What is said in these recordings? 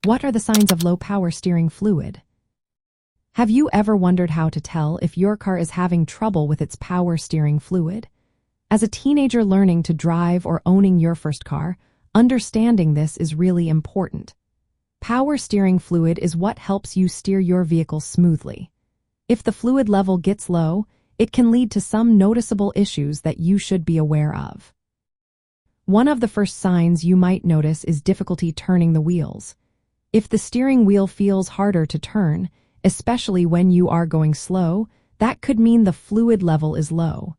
What are the signs of low power steering fluid? Have you ever wondered how to tell if your car is having trouble with its power steering fluid? As a teenager learning to drive or owning your first car, understanding this is really important. Power steering fluid is what helps you steer your vehicle smoothly. If the fluid level gets low, it can lead to some noticeable issues that you should be aware of. One of the first signs you might notice is difficulty turning the wheels. If the steering wheel feels harder to turn, especially when you are going slow, that could mean the fluid level is low.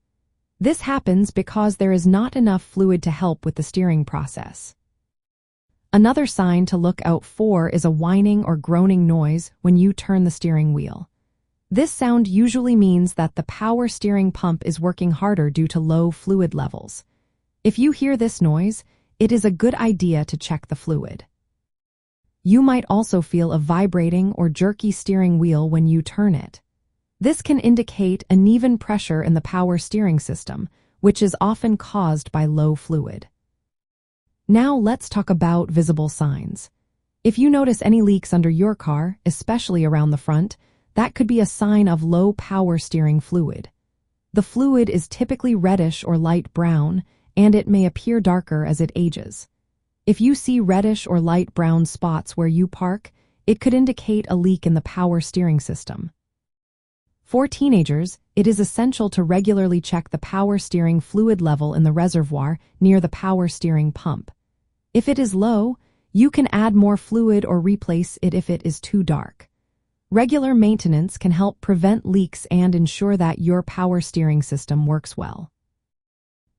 This happens because there is not enough fluid to help with the steering process. Another sign to look out for is a whining or groaning noise when you turn the steering wheel. This sound usually means that the power steering pump is working harder due to low fluid levels. If you hear this noise, it is a good idea to check the fluid. You might also feel a vibrating or jerky steering wheel when you turn it. This can indicate uneven pressure in the power steering system, which is often caused by low fluid. Now let's talk about visible signs. If you notice any leaks under your car, especially around the front, that could be a sign of low power steering fluid. The fluid is typically reddish or light brown, and it may appear darker as it ages. If you see reddish or light brown spots where you park, it could indicate a leak in the power steering system. For teenagers, it is essential to regularly check the power steering fluid level in the reservoir near the power steering pump. If it is low, you can add more fluid or replace it if it is too dark. Regular maintenance can help prevent leaks and ensure that your power steering system works well.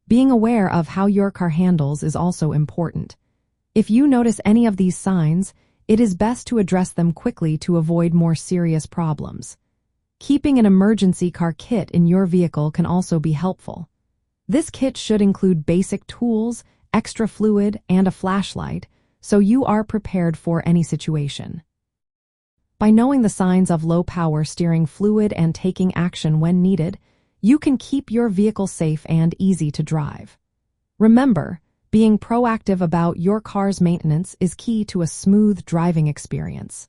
Being aware of how your car handles is also important. If you notice any of these signs, it is best to address them quickly to avoid more serious problems. Keeping an emergency car kit in your vehicle can also be helpful. This kit should include basic tools, extra fluid, and a flashlight, so you are prepared for any situation. By knowing the signs of low power steering fluid and taking action when needed, you can keep your vehicle safe and easy to drive. Remember, being proactive about your car's maintenance is key to a smooth driving experience.